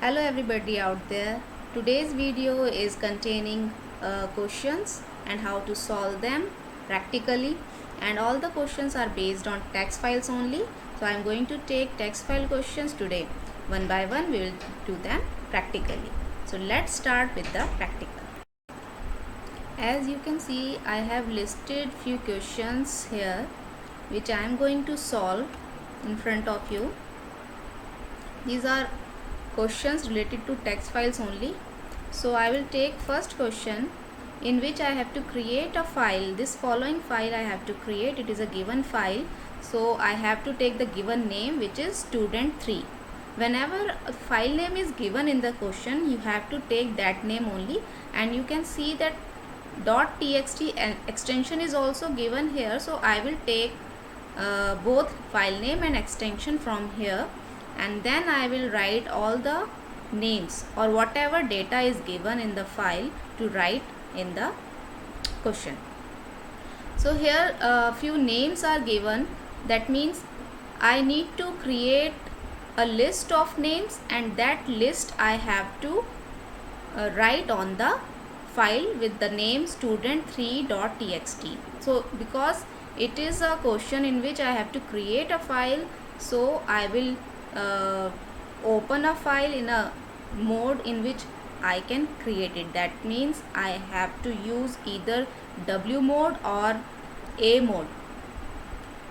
Hello everybody out there. Today's video is containing questions and how to solve them practically, and all the questions are based on text files only. So I am going to take text file questions today. One by one we will do them practically. So let's start with the practical. As you can see, I have listed few questions here which I am going to solve in front of you. These are questions related to text files only. So I will take first question, in which I have to create a file. This following file I have to create. It is a given file, so I have to take the given name, which is student3. Whenever a file name is given in the question, you have to take that name only, and you can see that .txt extension is also given here. So I will take both file name and extension from here, and then I will write all the names or whatever data is given in the file to write in the question. So here a few names are given. That means I need to create a list of names, and that list I have to write on the file with the name student3.txt. So because it is a question in which I have to create a file, so I will open a file in a mode in which I can create it. That means I have to use either W mode or A mode.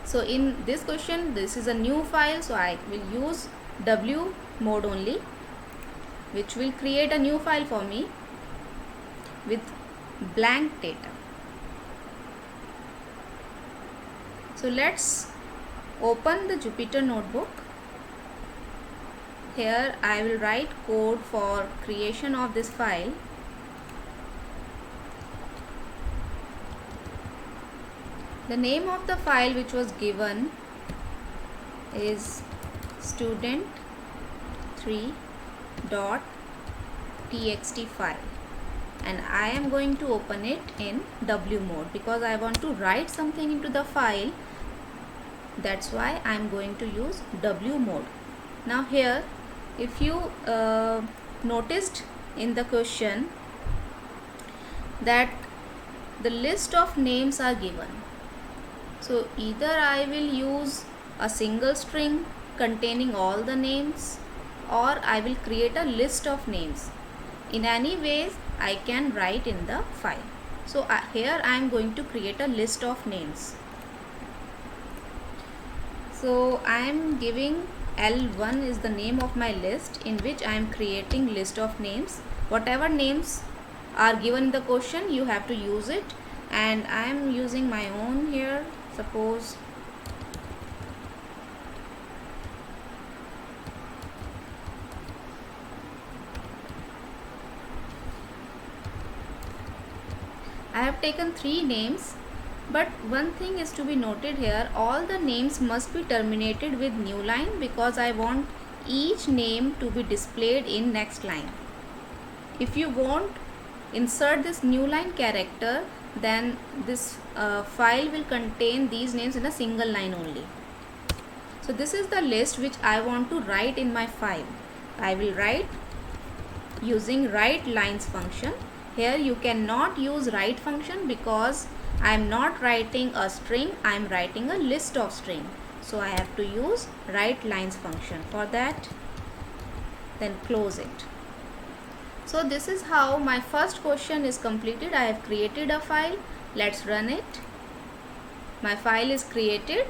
So in this question, this is a new file, so I will use W mode only, which will create a new file for me with blank data. So let's open the Jupyter notebook. Here I will write code for creation of this file. The name of the file which was given is student3.txt file, and I am going to open it in W mode because I want to write something into the file. That's why I am going to use W mode. Now here, if you noticed in the question that the list of names are given, so either I will use a single string containing all the names, or I will create a list of names. In any ways I can write in the file. So here I am going to create a list of names. So I am giving L1 is the name of my list in which I am creating list of names. Whatever names are given in the question, you have to use it, and I am using my own here. Suppose I have taken 3 names, but one thing is to be noted here: all the names must be terminated with new line, because I want each name to be displayed in next line. If you won't insert this new line character, then this file will contain these names in a single line only. So this is the list which I want to write in my file. I will write using write lines function. Here you cannot use write function because I am not writing a string, I am writing a list of string. So I have to use write lines function for that, then close it. So this is how my first question is completed. I have created a file. Let's run it. My file is created,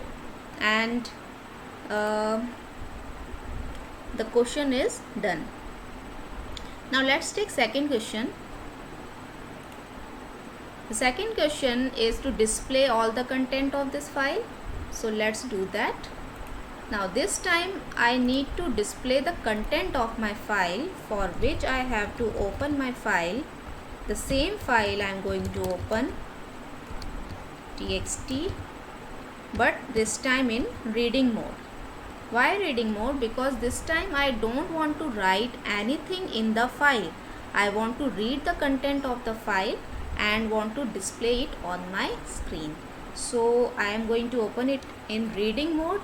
and the question is done. Now let's take second question. The second question is to display all the content of this file. So let's do that. Now this time I need to display the content of my file, for which I have to open my file. The same file I am going to open, txt, but this time in reading mode. Why reading mode? Because this time I don't want to write anything in the file. I want to read the content of the file and want to display it on my screen. So I am going to open it in reading mode.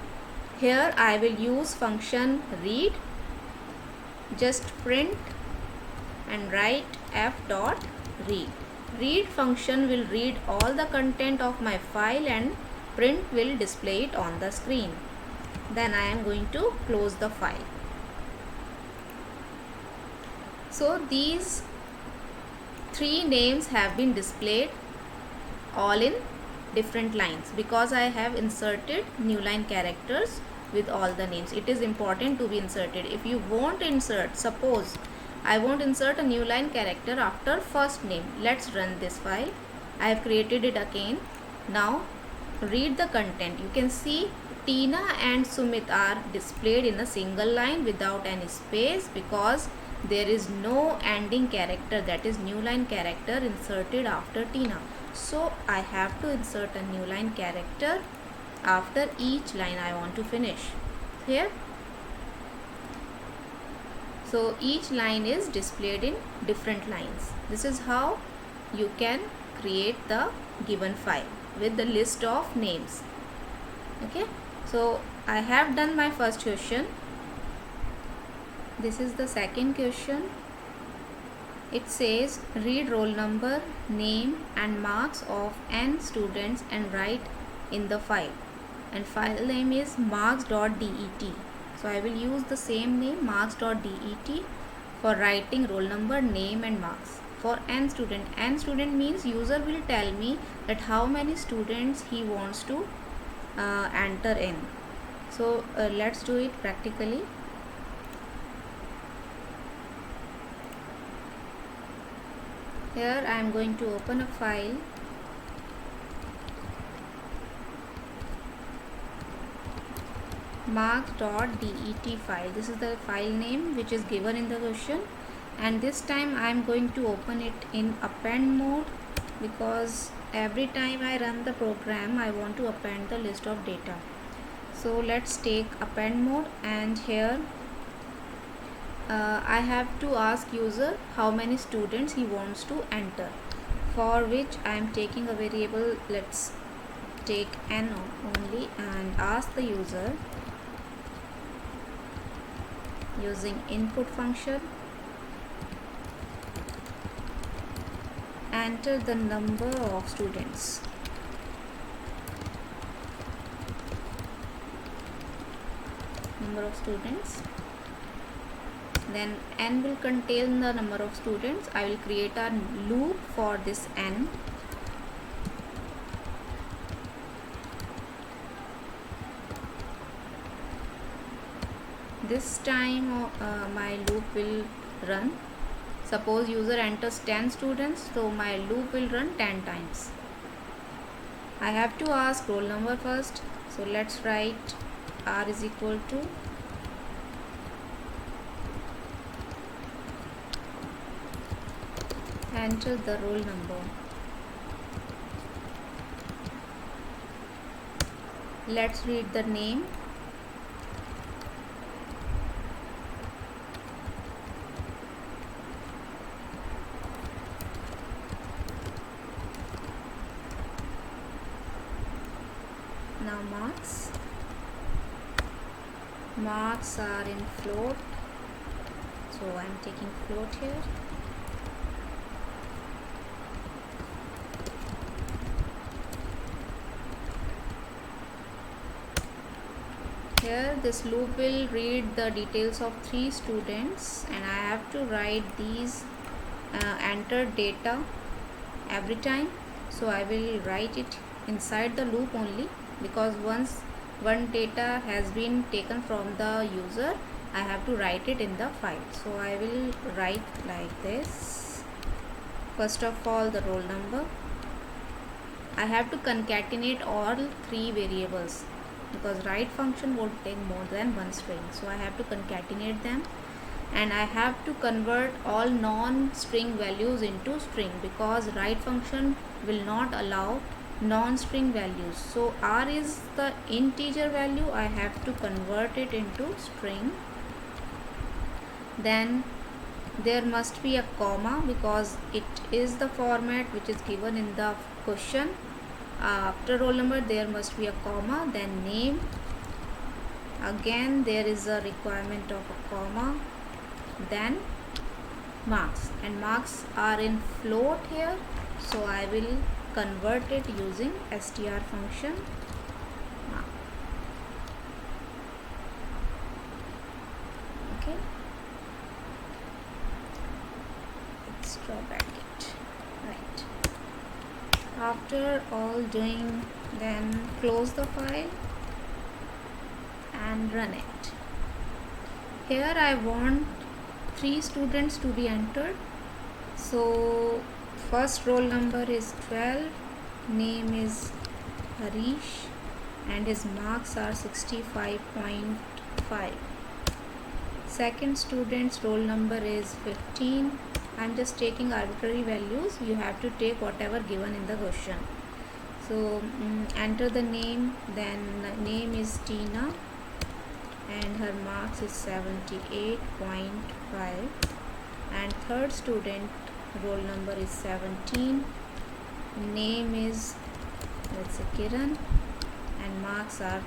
Here I will use function read, just print and write f dot read. Read function will read all the content of my file and print will display it on the screen. Then I am going to close the file. So these three names have been displayed all in different lines because I have inserted new line characters with all the names. It is important to be inserted. If you won't insert, suppose I won't insert a new line character after first name. Let's run this file. I have created it again. Now read the content. You can see Tina and Sumit are displayed in a single line without any space because there is no ending character, that is new line character, inserted after Tina. So I have to insert a new line character after each line I want to finish here. So each line is displayed in different lines. This is how you can create the given file with the list of names. Okay, so I have done my first question. This is the second question. It says read roll number, name and marks of n students and write in the file, and file name is marks.det. So I will use the same name, marks.det, for writing roll number, name and marks for n student. N student means user will tell me that how many students he wants to enter in. So let's do it practically. Here I am going to open a file. Marks.det file. This is the file name which is given in the question, and this time I am going to open it in append mode because every time I run the program I want to append the list of data. So let's take append mode, and here I have to ask user how many students he wants to enter, for which I am taking a variable. Let's take n only and ask the user using input function, enter the number of students. Then n will contain the number of students. I will create a loop for this n. This time my loop will run. Suppose user enters 10 students, so my loop will run 10 times. I have to ask roll number first. So let's write r is equal to enter the roll number. Let's read the name. Now marks are in float, so I am taking float here. Here this loop will read the details of 3 students, and I have to write these entered data every time. So I will write it inside the loop only, because once one data has been taken from the user, I have to write it in the file. So I will write like this. First of all, the roll number. I have to concatenate all 3 variables because write function would take more than one string. So I have to concatenate them, and I have to convert all non-string values into string because write function will not allow non-string values. So r is the integer value, I have to convert it into string. Then there must be a comma because it is the format which is given in the question. After roll number there must be a comma, then name, again there is a requirement of a comma, then marks, and marks are in float here, so I will convert it using str function mark. Okay, extra bracket, right. After all doing, then close the file and run it. Here I want 3 students to be entered, so first roll number is 12, name is Harish, and his marks are 65.5. Second student's roll number is 15. I'm just taking arbitrary values, you have to take whatever given in the question. So enter the name, then name is Tina, and her marks is 78.5. and third student roll number is 17, name is, let's say, Kiran, and marks are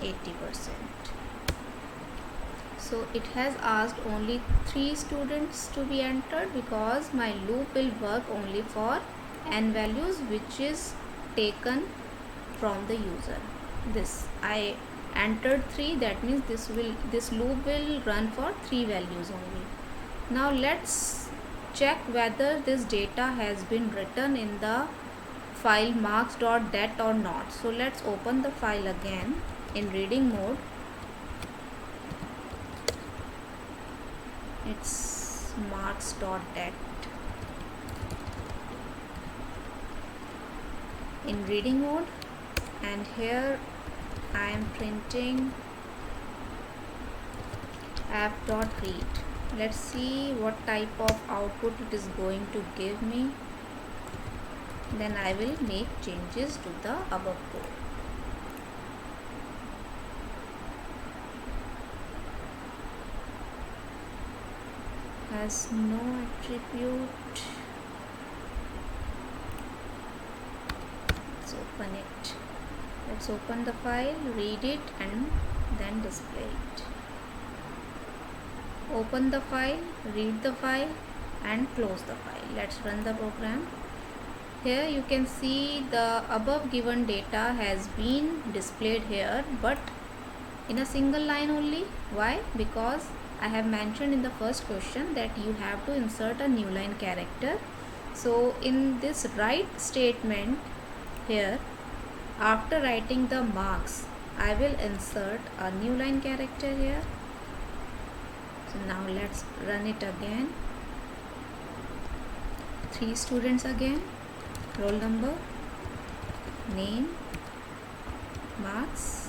80%. So it has asked only 3 students to be entered because my loop will work only for n values, which is taken from the user. This I entered 3, that means this loop will run for 3 values only. Now let's check whether this data has been written in the file marks.dat or not. So let's open the file again in reading mode. It's marks.dat. in reading mode, and here I am printing app.read. Let's see what type of output it is going to give me. Then I will make changes to the above code. Has no attribute. Let's open it. Let's open the file, read it, and then display it. Open the file, read the file, and close the file. Let's run the program. Here you can see the above given data has been displayed here, but in a single line only. Why? Because I have mentioned in the first question that you have to insert a new line character. So in this write statement here, after writing the marks, I will insert a new line character here. So now let's run it again. 3 students again, roll number, name, marks.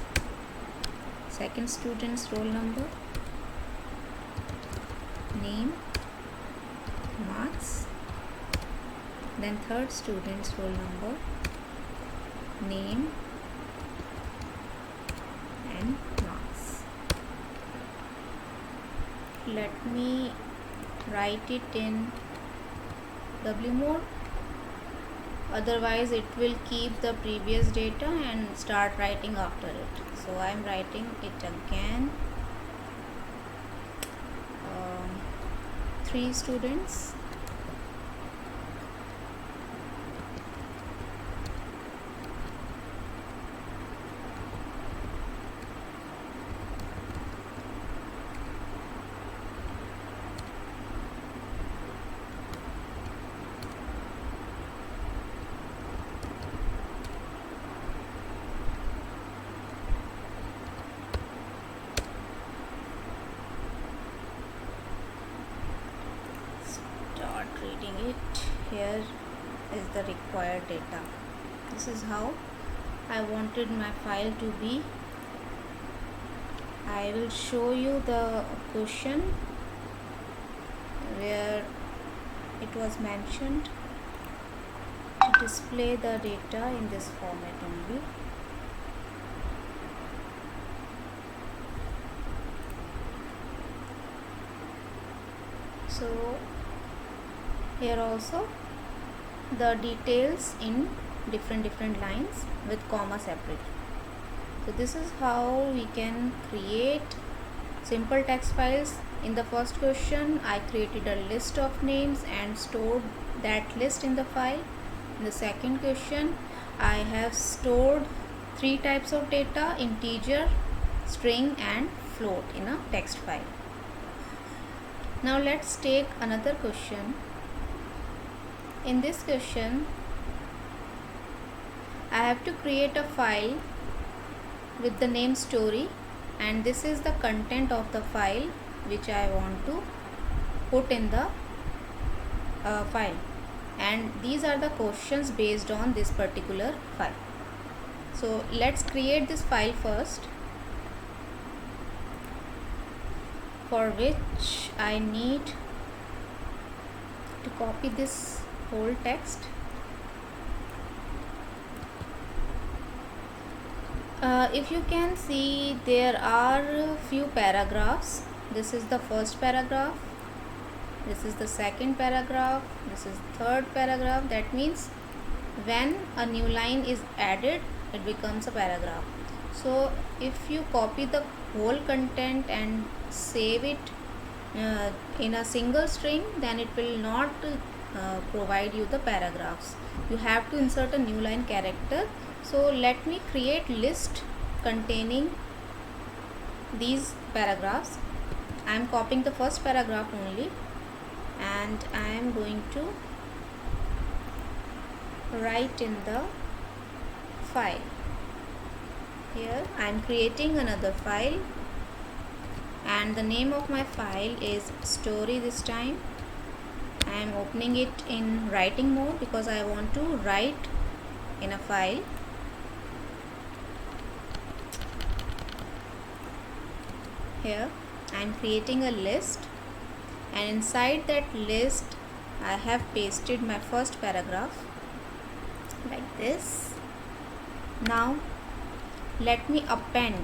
Second student's roll number, name, marks. Then third student's roll number, name, and marks. Let me write it in W mode, otherwise it will keep the previous data and start writing after it. So I am writing it again. 3 students, reading it. Here is the required data. This is how I wanted my file to be. I will show you the question where it was mentioned to display the data in this format only. So here also the details in different lines with comma separate. So this is how we can create simple text files In the first question, I created a list of names and stored that list in the file. In the second question, I have stored three types of data: integer, string and float in a text file. Now let's take another question. In this question, I have to create a file with the name story, and this is the content of the file which I want to put in the file, and these are the questions based on this particular file. So let's create this file first, for which I need to copy this whole text. If you can see, there are few paragraphs. This is the first paragraph, this is the second paragraph, this is third paragraph. That means when a new line is added, it becomes a paragraph. So if you copy the whole content and save it in a single string, then it will not provide you the paragraphs. You have to insert a new line character. So let me create list containing these paragraphs. I am copying the first paragraph only, and I am going to write in the file. Here I am creating another file, and the name of my file is story. This time I am opening it in writing mode because I want to write in a file. Here I am creating a list, and inside that list I have pasted my first paragraph like this. Now let me append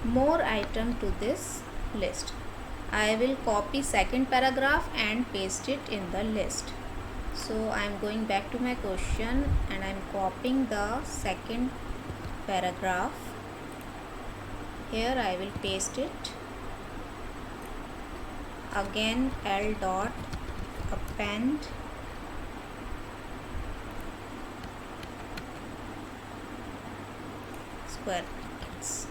more item to this list. I will copy second paragraph and paste it in the list. So I am going back to my question and I am copying the second paragraph. Here I will paste it. Again L dot append square brackets,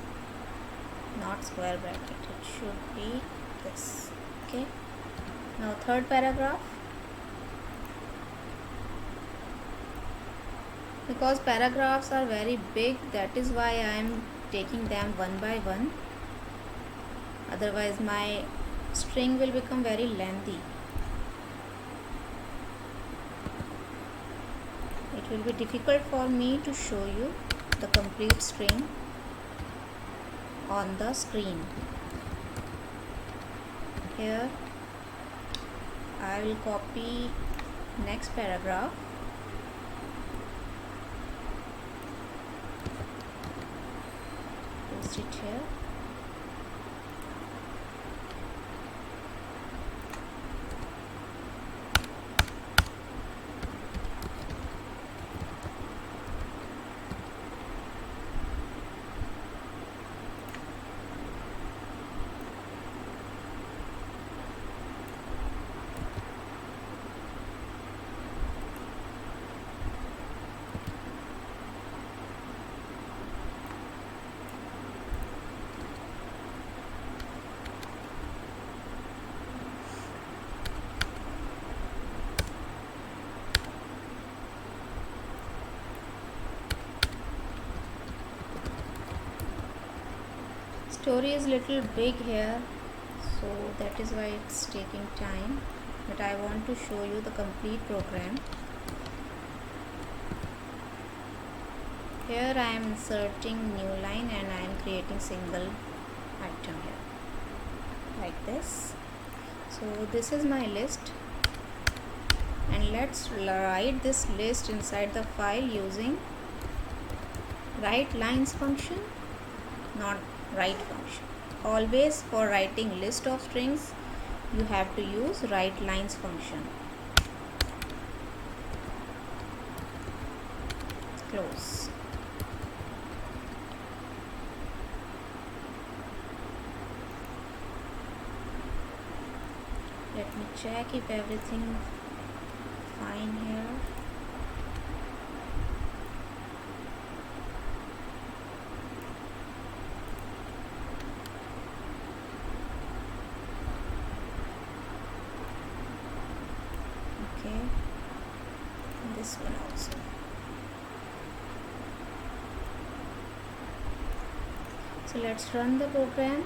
not square bracket, it should be this. Okay, now third paragraph. Because paragraphs are very big, that is why I am taking them one by one, otherwise my string will become very lengthy. It will be difficult for me to show you the complete string on the screen. Here I will copy next paragraph, paste it here. Story is little big here, so that is why it's taking time, but I want to show you the complete program. Here I am inserting new line and I am creating single item here like this. So this is my list, and let's write this list inside the file using write lines function, not write function. Always for writing list of strings you have to use write lines function. Close. Let me check if everything fine here. Okay, and this one also. So let's run the program,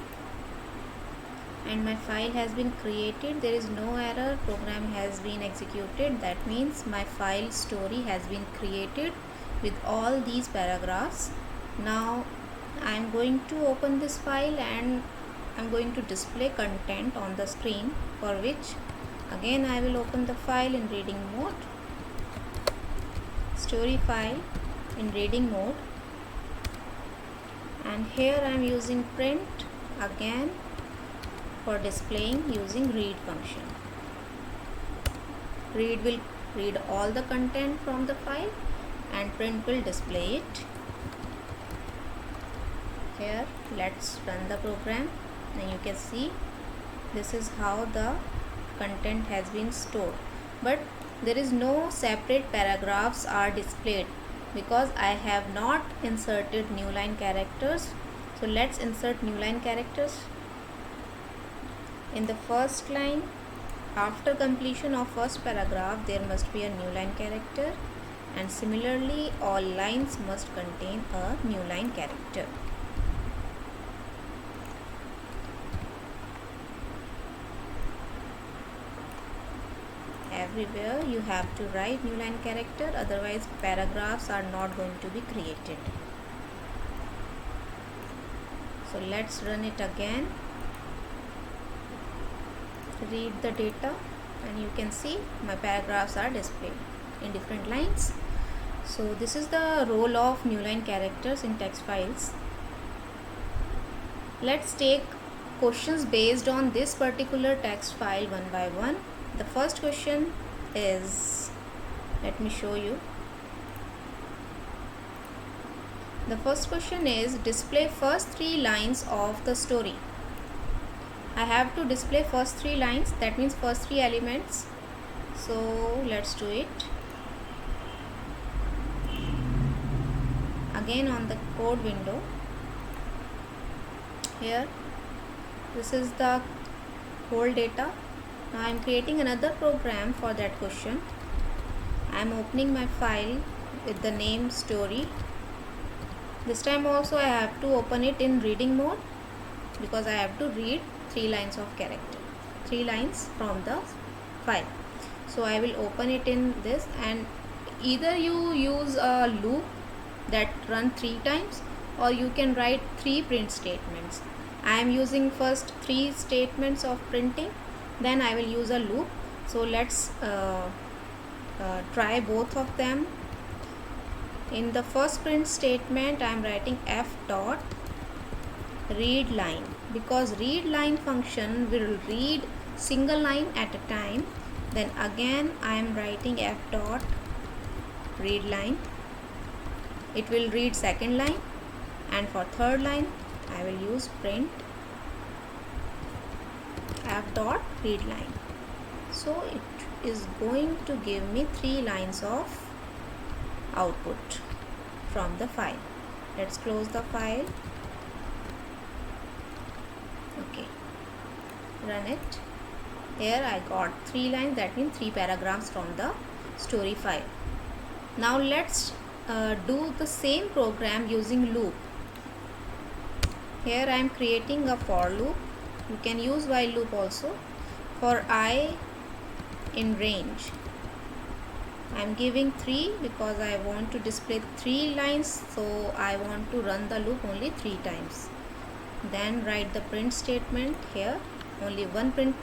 and my file has been created. There is no error, program has been executed. That means my file story has been created with all these paragraphs. Now I am going to open this file and I am going to display content on the screen, for which again I will open the file in reading mode, story file in reading mode, and here I am using print again for displaying using read function. Read will read all the content from the file and print will display it. Here let's run the program, and you can see this is how the content has been stored, but there is no separate paragraphs are displayed because I have not inserted new line characters. So let's insert new line characters. In the first line, after completion of first paragraph, there must be a new line character, and similarly all lines must contain a new line character. Everywhere you have to write new line character, otherwise paragraphs are not going to be created. So let's run it again, read the data, and you can see my paragraphs are displayed in different lines. So this is the role of new line characters in text files. Let's take questions based on this particular text file one by one. The first question is, let me show you. The first question is display first 3 lines of the story. I have to display first 3 lines, that means first 3 elements. So let's do it. Again on the code window, here this is the whole data. Now I am creating another program for that question. I am opening my file with the name story. This time also I have to open it in reading mode because I have to read 3 lines of character, 3 lines from the file. So I will open it in this, and either you use a loop that run 3 times, or you can write 3 print statements. I am using first 3 statements of printing, then I will use a loop. So let's try both of them. In the first print statement, I am writing f dot read line, because read line function will read single line at a time. Then again I am writing f dot read line, it will read second line, and for third line I will use print f dot read line. So it is going to give me 3 lines of output from the file. Let's close the file. Okay, run it. Here I got 3 lines, that means 3 paragraphs from the story file. Now let's do the same program using loop. Here I am creating a for loop. You can use while loop also. For I in range, I am giving 3 because I want to display 3 lines, so I want to run the loop only 3 times. Then write the print statement. Here only one print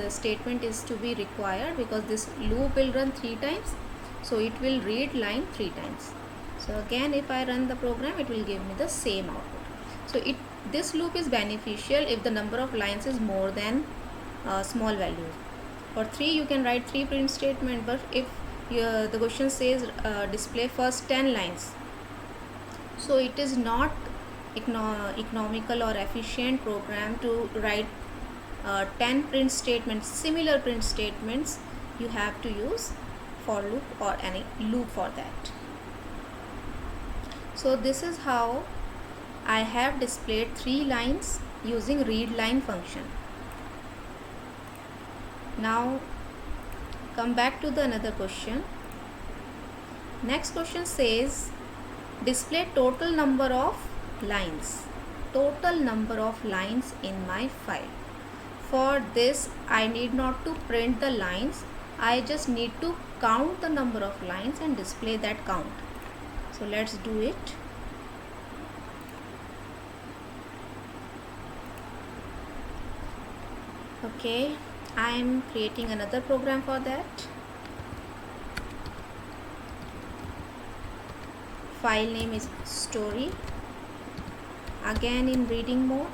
statement is to be required because this loop will run 3 times, so it will read line 3 times. So again if I run the program, it will give me the same output. So this loop is beneficial if the number of lines is more than small values. For 3 you can write 3 print statement, but if the question says display first 10 lines, so it is not economical or efficient program to write 10 print statements, similar print statements, you have to use for loop or any loop for that. So this is how I have displayed 3 lines using readLine function. Now come back to the another question. Next question says display total number of lines. Total number of lines in my file. For this I need not to print the lines, I just need to count the number of lines and display that count. So let's do it. Okay, I am creating another program for that. File name is story, again in reading mode.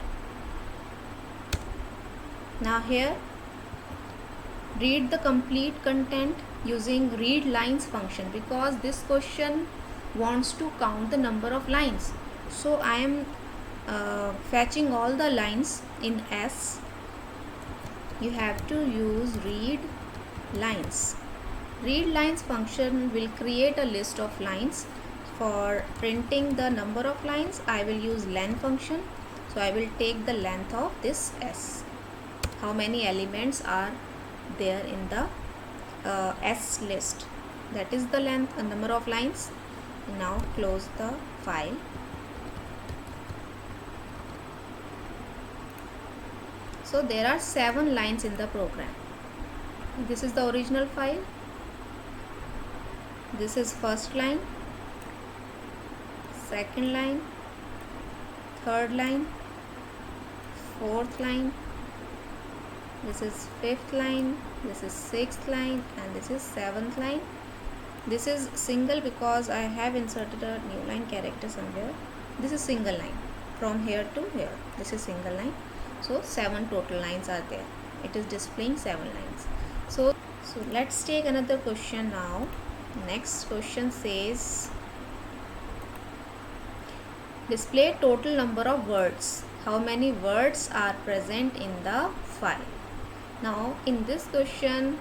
Now here read the complete content using readLines function, because this question wants to count the number of lines. So I am fetching all the lines in S. You have to use readLines. readLines function will create a list of lines. For printing the number of lines I will use len function. So I will take the length of this S. How many elements are there in the S list, that is the length, number of lines. Now close the file. So there are 7 lines in the program. This is the original file. This is first line, second line, third line, fourth line, this is fifth line, this is sixth line, and this is seventh line. This is single because I have inserted a new line character somewhere. This is single line from here to here. This is single line. So 7 total lines are there. It is displaying 7 lines. So let's take another question now. Next question says display total number of words. How many words are present in the file? Now in this question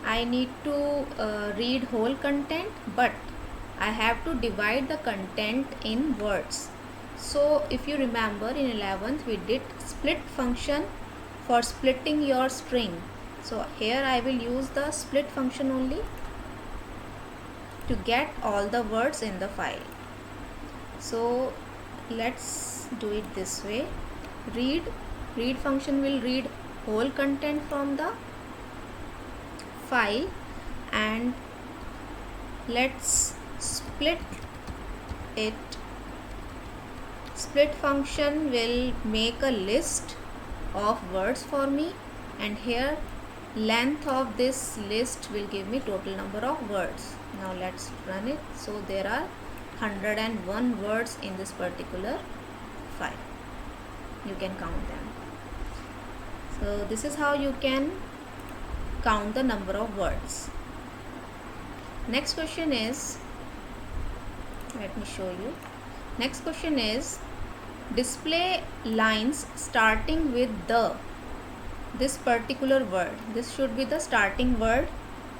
I need to read whole content, but I have to divide the content in words. So if you remember in 11th we did split function for splitting your string. So here I will use the split function only to get all the words in the file. So let's do it this way. Read function will read whole content from the file, and let's split it. Split function will make a list of words for me, and here length of this list will give me total number of words. Now let's run it. So there are 101 words in this particular file. You can count them. So this is how you can count the number of words. Next question is, let me show you. Next question is display lines starting with this particular word. This should be the starting word.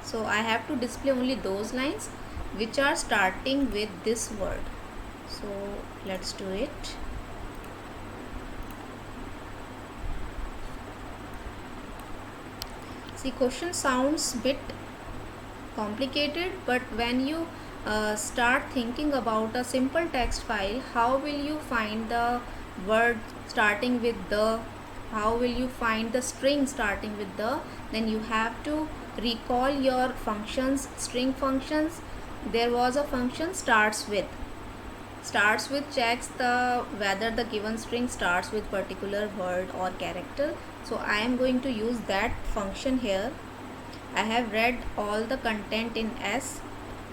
So I have to display only those lines which are starting with this word. So let's do it. See, question sounds bit complicated, but when you start thinking about a simple text file, how will you find the word starting with the, how will you find the string starting with the, then you have to recall your functions, string functions. There was a function starts with checks the whether the given string starts with particular word or character. So I am going to use that function here. I have read all the content in S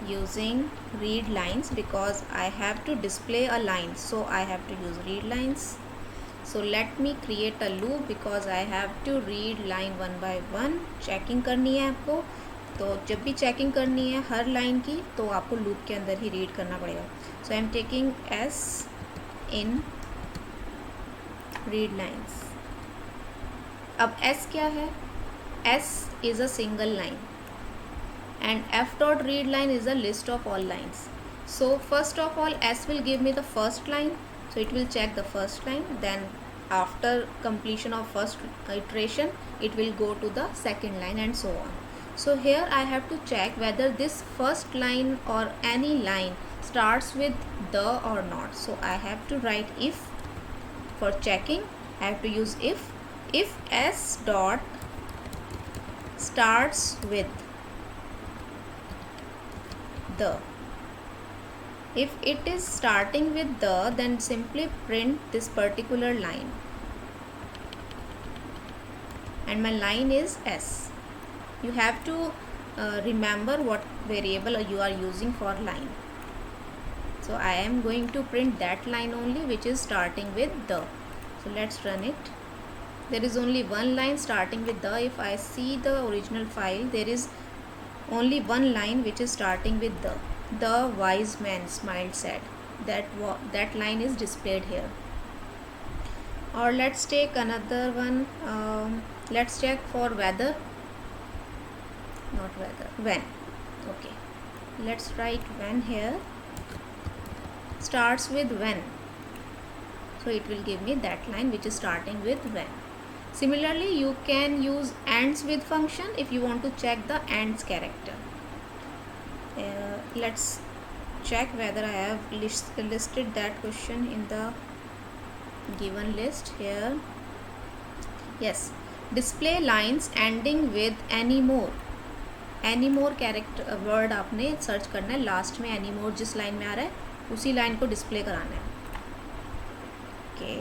using readLines because I have to display a line, so I have to use readLines. So let me create a loop because I have to read line one by one. Checking करनी है आपको, तो जब भी checking करनी है हर line की तो आपको लूप के अंदर ही रीड करना पड़ेगा. So I am taking S in readLines. अब s क्या है? s is a single line and f dot read line is a list of all lines. So first of all s will give me the first line, so it will check the first line, then after completion of first iteration it will go to the second line and so on. So here I have to check whether this first line or any line starts with the or not. So I have to write if. For checking I have to use if s dot starts with the. If it is starting with the, then simply print this particular line, and my line is s. You have to remember what variable you are using for line. So I am going to print that line only which is starting with the. So let's run it. There is only one line starting with the. If I see the original file, there is only one line which is starting with the. The wise man smiled sad. That line is displayed here. Or let's take another one. Let's check for weather. Not weather, when. Okay, let's write when here. Starts with when, so it will give me that line which is starting with when. Similarly, you can use ends with function if you want to check the ends character. Let's check whether I have listed that question in the given list here. Yes, display lines ending with any more. Any more character word आपने search करना है, last में any more जिस line में आ रहा है उसी line को डिस्प्ले कराना है. ओके,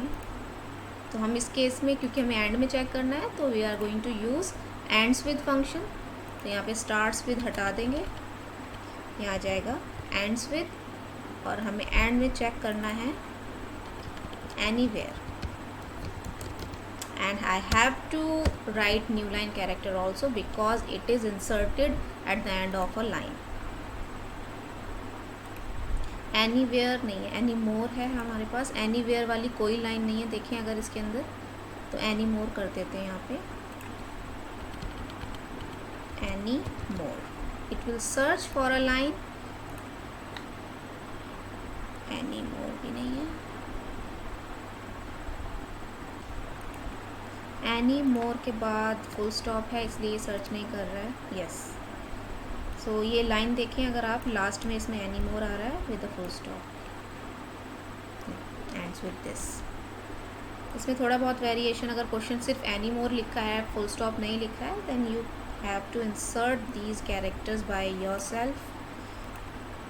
तो हम इस केस में क्योंकि हमें एंड में चेक करना है तो we are going to use ends with function. तो यहाँ पे स्टार्ट्स विद हटा देंगे, यहाँ आ जाएगा एंड्स विद, और हमें एंड में चेक करना है anywhere. And I have to write new line character also because it is inserted at the end of a line. Anywhere नहीं है, anymore है हमारे पास. anywhere वाली कोई लाइन नहीं है, देखें अगर इसके अंदर, तो anymore कर देते हैं यहाँ पे. anymore, it will search for a line. anymore भी नहीं है. एनी मोर के बाद फुल स्टॉप है इसलिए सर्च नहीं कर रहा है. यस, सो ये लाइन देखें अगर आप, लास्ट में इसमें एनी मोर आ रहा है with the full stop. Ends with this. इसमें थोड़ा बहुत वेरिएशन, अगर क्वेश्चन सिर्फ एनी मोर लिखा है, फुल स्टॉप नहीं लिखा है, then you have to insert these characters by yourself,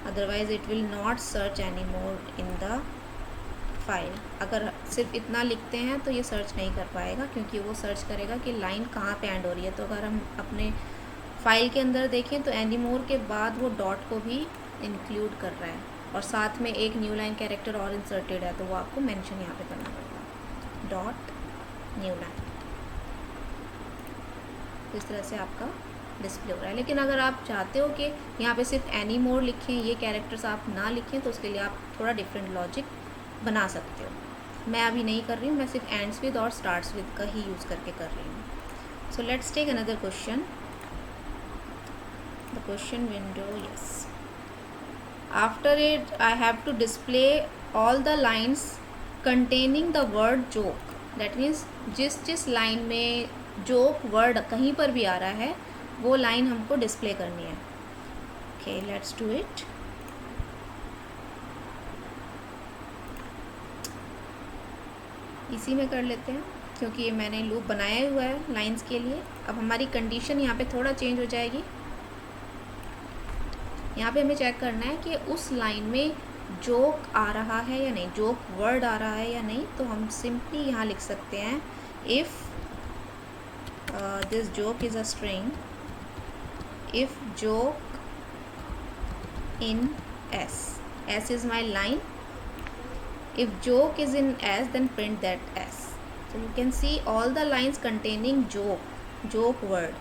otherwise it will not search any more in the file. अगर सिर्फ इतना लिखते हैं तो ये सर्च नहीं कर पाएगा, क्योंकि वो सर्च करेगा कि लाइन कहाँ पे एंड हो रही है. तो अगर हम अपने फाइल के अंदर देखें तो एनी मोर के बाद वो डॉट को भी इंक्लूड कर रहा है, और साथ में एक न्यू लाइन कैरेक्टर और इंसर्टेड है, तो वो आपको मेंशन यहाँ पे करना पड़ेगा, डॉट न्यू लाइन. इस तरह से आपका डिस्प्ले हो रहा है. लेकिन अगर आप चाहते हो कि यहाँ पे सिर्फ एनी मोर लिखें, ये कैरेक्टर्स आप ना लिखें, तो उसके लिए आप थोड़ा डिफरेंट लॉजिक बना सकते हो. मैं अभी नहीं कर रही हूँ, मैं सिर्फ एंड्स विद और स्टार्ट्स विद का ही यूज़ करके कर रही हूँ. So let's take another question. The question window. Yes, after it I have to display all the lines containing the word joke. That means जिस लाइन में जोक वर्ड कहीं पर भी आ रहा है वो लाइन हमको डिस्प्ले करनी है. Okay, let's do it. इसी में कर लेते हैं क्योंकि ये मैंने लूप बनाया हुआ है लाइंस के लिए. अब हमारी कंडीशन यहाँ पे थोड़ा चेंज हो जाएगी. यहाँ पे हमें चेक करना है कि उस लाइन में जोक आ रहा है या नहीं, जोक वर्ड आ रहा है या नहीं. तो हम सिंपली यहाँ लिख सकते हैं if this joke is a string, if joke in S is my line. If joke is in S, then print that S. So you can see all the lines containing joke word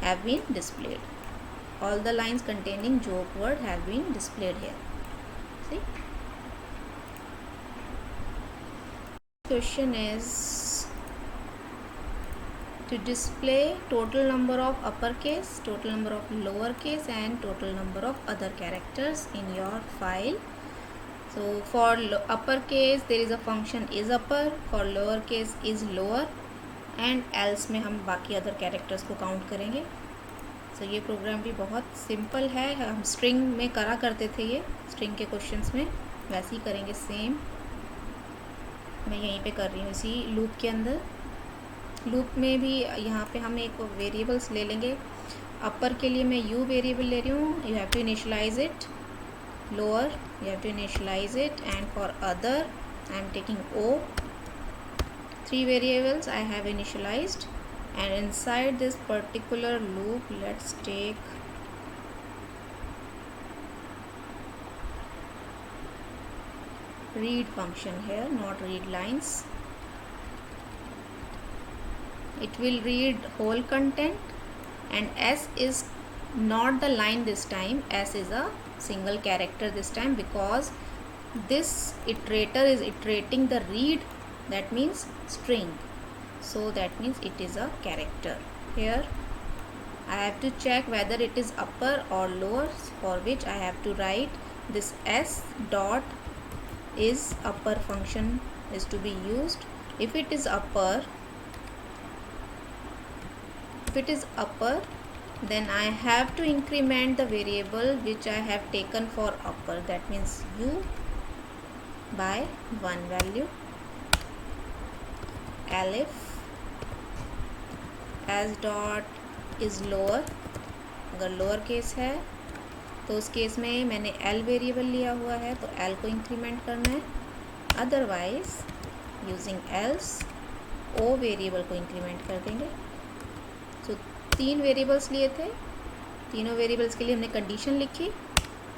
have been displayed. All the lines containing joke word have been displayed here. See? Question is to display total number of uppercase, total number of lowercase and total number of other characters in your file. So for uppercase there is a function is upper, for lowercase is lower and else में हम बाकी other characters को count करेंगे. तो ये programme भी बहुत simple है. हम स्ट्रिंग में करा करते थे, ये स्ट्रिंग के क्वेश्चंस में वैसे ही करेंगे सेम. मैं यहीं पे कर रही हूँ इसी लूप के अंदर. लूप में भी यहाँ पे हम एक वेरिएबल्स ले लेंगे. अपर के लिए मैं यू वेरिएबल ले रही हूँ. You have to initialise it. Lower you have to initialize it, and for other I am taking O. 3 variables I have initialized, and inside this particular loop let's take read function here, not read lines. It will read whole content, and S is not the line this time. S is a single character this time, because this iterator is iterating the read, that means string, so that means it is a character. Here I have to check whether it is upper or lower, for which I have to write this S dot is upper function is to be used. If it is upper, then I have to increment the variable which I have taken for upper, that means u by 1 value. Elif as dot is lower, अगर lower case है तो उस case में मैंने l variable लिया हुआ है तो l को इंक्रीमेंट करना है. Otherwise using else o variable को इंक्रीमेंट कर देंगे. तो 3 वेरिएबल्स लिए थे, तीनों वेरिएबल्स के लिए हमने कंडीशन लिखी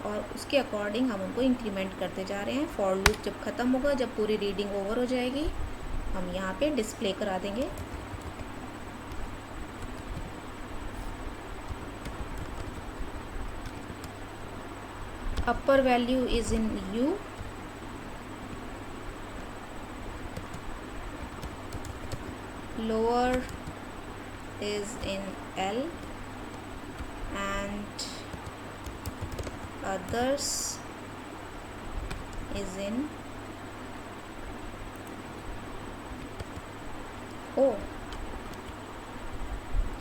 और उसके अकॉर्डिंग हम उनको इंक्रीमेंट करते जा रहे हैं. फॉर लूप जब ख़त्म होगा, जब पूरी रीडिंग ओवर हो जाएगी, हम यहाँ पे डिस्प्ले करा देंगे. अपर value is in U, lower is in L, and others is in O.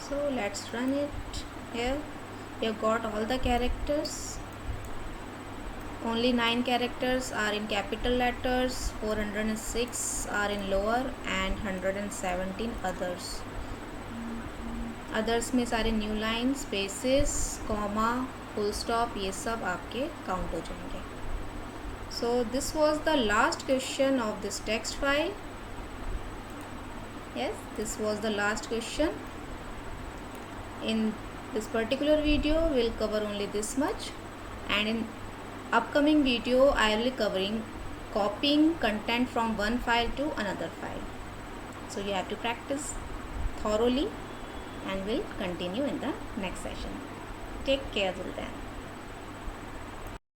So let's run it. Here we have got all the characters. Only 9 characters are in capital letters, 406 are in lower, and 117 others. Others में सारे new line, spaces, comma, full stop, ये सब आपके count हो जाएंगे. So this was the last question of this text file. yes, this was the last question. In this particular video we'll cover only this much, and in upcoming video I will be covering copying content from one file to another file. So you have to practice thoroughly, and we'll continue in the next session. Take care till then.